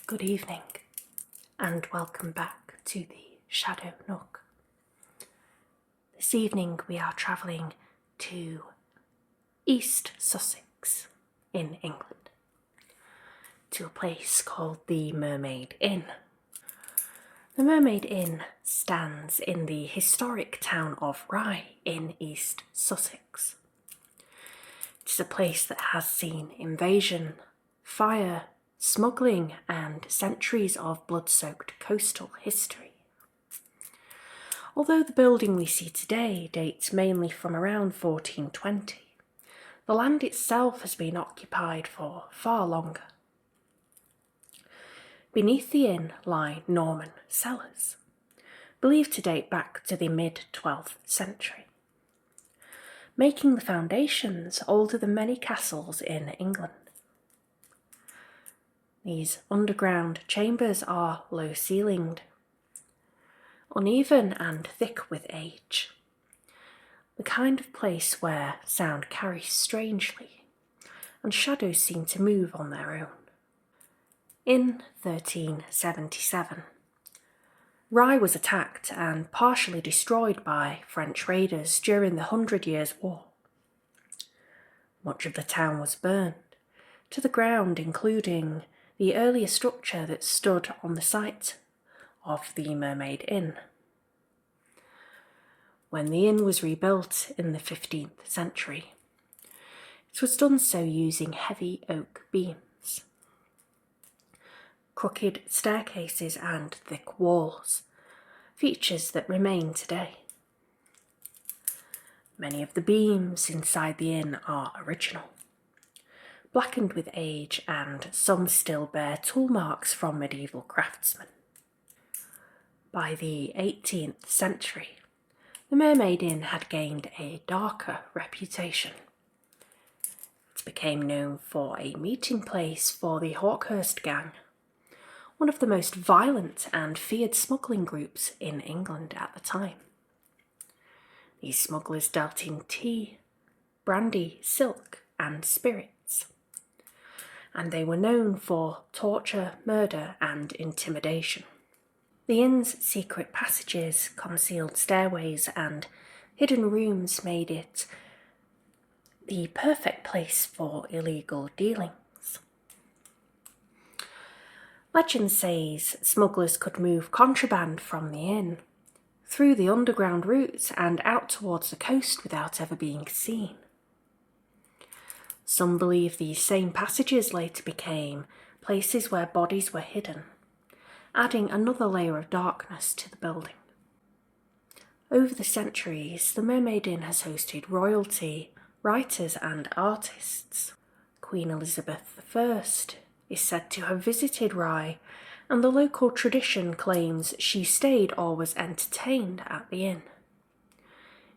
Good evening, and welcome back to the Shadow Nook. This evening we are travelling to East Sussex in England, to a place called the Mermaid Inn. The Mermaid Inn stands in the historic town of Rye in East Sussex. It is a place that has seen invasion, fire, smuggling and centuries of blood-soaked coastal history. Although the building we see today dates mainly from around 1420, the land itself has been occupied for far longer. Beneath the inn lie Norman cellars, believed to date back to the mid-12th century, making the foundations older than many castles in England. These underground chambers are low-ceilinged, uneven and thick with age, the kind of place where sound carries strangely and shadows seem to move on their own. In 1377, Rye was attacked and partially destroyed by French raiders during the 100 Years' War. Much of the town was burned to the ground, including the earlier structure that stood on the site of the Mermaid Inn. When the inn was rebuilt in the 15th century, it was done so using heavy oak beams, crooked staircases and thick walls, features that remain today. Many of the beams inside the inn are original, blackened with age, and some still bear tool marks from medieval craftsmen. By the 18th century, the Mermaid Inn had gained a darker reputation. It became known for a meeting place for the Hawkhurst Gang, one of the most violent and feared smuggling groups in England at the time. These smugglers dealt in tea, brandy, silk, and spirits, and they were known for torture, murder, and intimidation. The inn's secret passages, concealed stairways, and hidden rooms made it the perfect place for illegal dealings. Legend says smugglers could move contraband from the inn through the underground routes and out towards the coast without ever being seen. Some believe these same passages later became places where bodies were hidden, adding another layer of darkness to the building. Over the centuries, the Mermaid Inn has hosted royalty, writers and artists. Queen Elizabeth I is said to have visited Rye, and the local tradition claims she stayed or was entertained at the inn.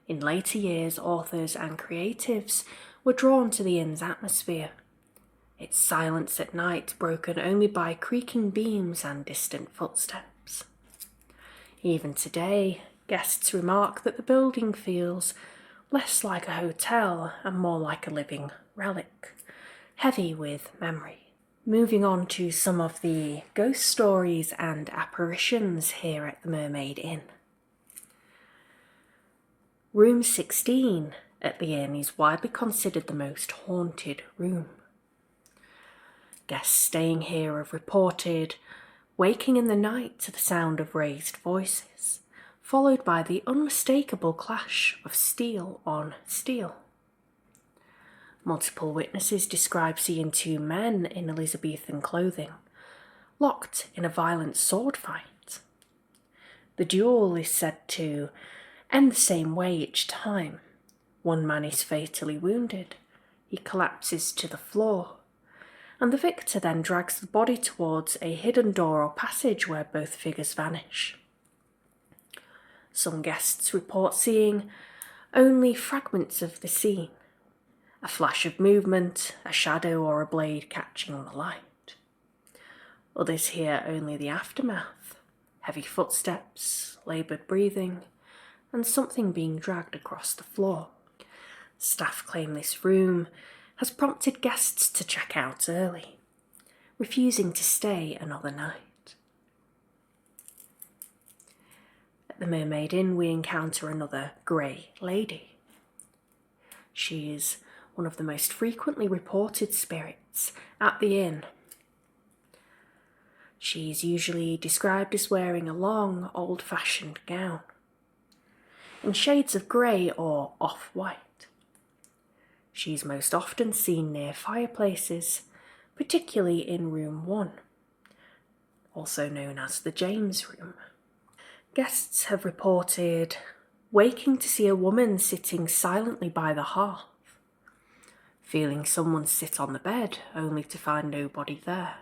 In later years, authors and creatives were drawn to the inn's atmosphere, its silence at night broken only by creaking beams and distant footsteps. Even today, guests remark that the building feels less like a hotel and more like a living relic, heavy with memory. Moving on to some of the ghost stories and apparitions here at the Mermaid Inn. Room 16 at the inn is widely considered the most haunted room. Guests staying here have reported waking in the night to the sound of raised voices, followed by the unmistakable clash of steel on steel. Multiple witnesses describe seeing two men in Elizabethan clothing, locked in a violent sword fight. The duel is said to end the same way each time. One man is fatally wounded, he collapses to the floor, and the victor then drags the body towards a hidden door or passage where both figures vanish. Some guests report seeing only fragments of the scene, a flash of movement, a shadow or a blade catching the light. Others hear only the aftermath, heavy footsteps, laboured breathing, and something being dragged across the floor. Staff claim this room has prompted guests to check out early, refusing to stay another night. At the Mermaid Inn, we encounter another grey lady. She is one of the most frequently reported spirits at the inn. She is usually described as wearing a long, old-fashioned gown in shades of grey or off-white. She is most often seen near fireplaces, particularly in room 1, also known as the James room. Guests have reported waking to see a woman sitting silently by the hearth, feeling someone sit on the bed only to find nobody there,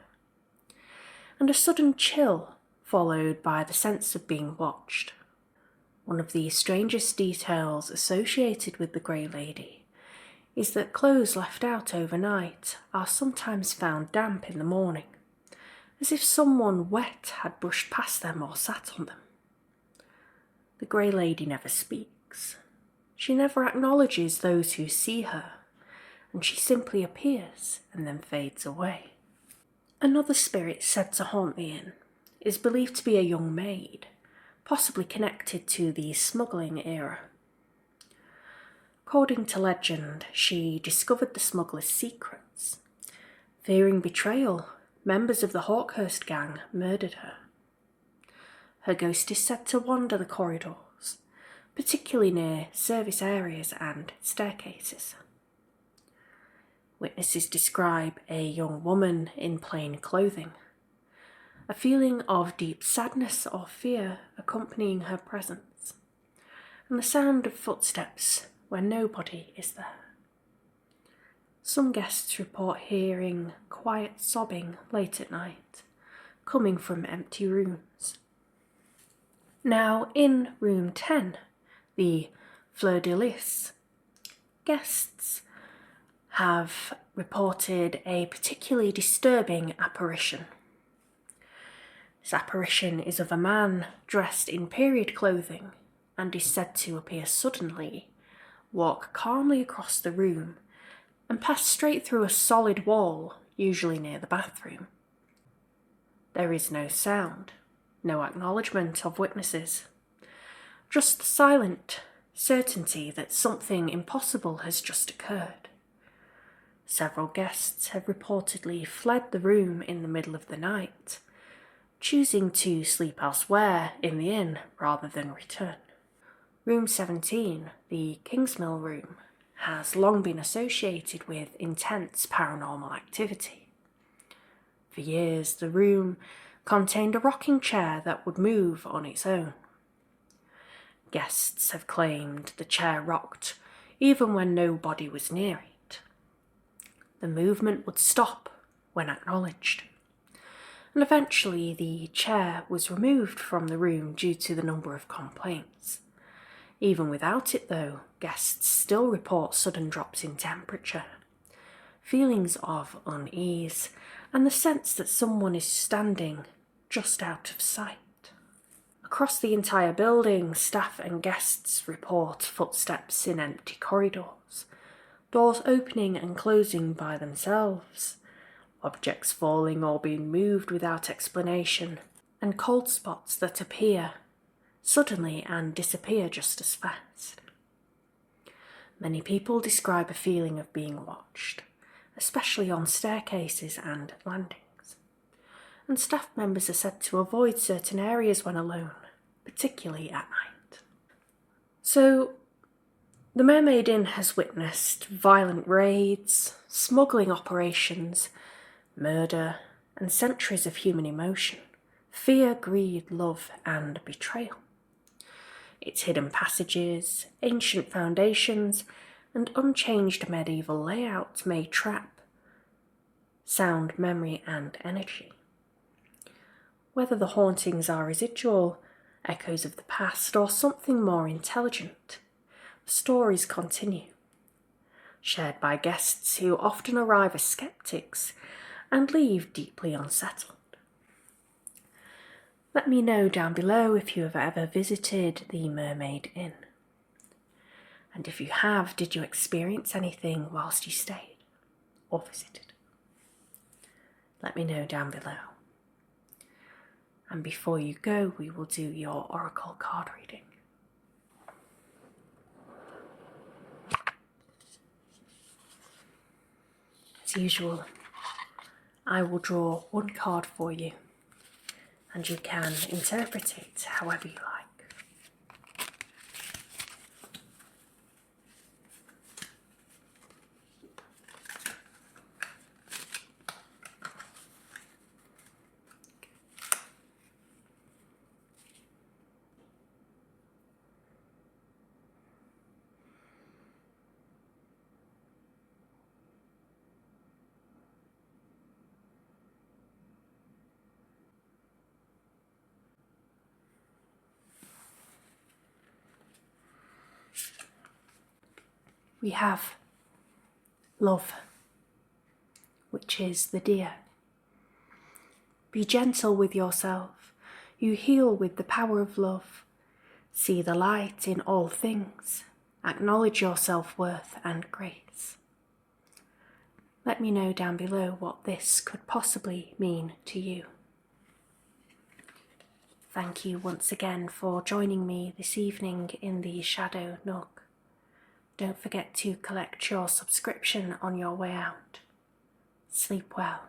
and a sudden chill followed by the sense of being watched. One of the strangest details associated with the Grey Lady is that clothes left out overnight are sometimes found damp in the morning, as if someone wet had brushed past them or sat on them. The Grey Lady never speaks. She never acknowledges those who see her, and she simply appears and then fades away. Another spirit said to haunt the inn is believed to be a young maid, possibly connected to the smuggling era. According to legend, she discovered the smugglers' secrets. Fearing betrayal, members of the Hawkhurst Gang murdered her. Her ghost is said to wander the corridors, particularly near service areas and staircases. Witnesses describe a young woman in plain clothing, a feeling of deep sadness or fear accompanying her presence, and the sound of footsteps when nobody is there. Some guests report hearing quiet sobbing late at night, coming from empty rooms. Now, in room 10, the duellist, guests have reported a particularly disturbing apparition. This apparition is of a man dressed in period clothing and is said to appear suddenly, walk calmly across the room, and pass straight through a solid wall, usually near the bathroom. There is no sound, no acknowledgement of witnesses, just the silent certainty that something impossible has just occurred. Several guests have reportedly fled the room in the middle of the night, choosing to sleep elsewhere in the inn rather than return. Room 17, the Kingsmill room, has long been associated with intense paranormal activity. For years, the room contained a rocking chair that would move on its own. Guests have claimed the chair rocked even when nobody was near it. The movement would stop when acknowledged, and eventually the chair was removed from the room due to the number of complaints. Even without it, though, guests still report sudden drops in temperature, feelings of unease, and the sense that someone is standing just out of sight. Across the entire building, staff and guests report footsteps in empty corridors, doors opening and closing by themselves, objects falling or being moved without explanation, and cold spots that appear suddenly and disappear just as fast. Many people describe a feeling of being watched, especially on staircases and landings. And staff members are said to avoid certain areas when alone, particularly at night. So, the Mermaid Inn has witnessed violent raids, smuggling operations, murder, and centuries of human emotion, fear, greed, love, and betrayal. Its hidden passages, ancient foundations, and unchanged medieval layout may trap sound, memory, and energy. Whether the hauntings are residual, echoes of the past, or something more intelligent, the stories continue, shared by guests who often arrive as skeptics and leave deeply unsettled. Let me know down below if you have ever visited the Mermaid Inn. And if you have, did you experience anything whilst you stayed or visited? Let me know down below. And before you go, we will do your oracle card reading. As usual, I will draw one card for you, and you can interpret it however you like. We have love, which is the deer. Be gentle with yourself. You heal with the power of love. See the light in all things. Acknowledge your self-worth and grace. Let me know down below what this could possibly mean to you. Thank you once again for joining me this evening in the Shadow Nook. Don't forget to collect your subscription on your way out. Sleep well.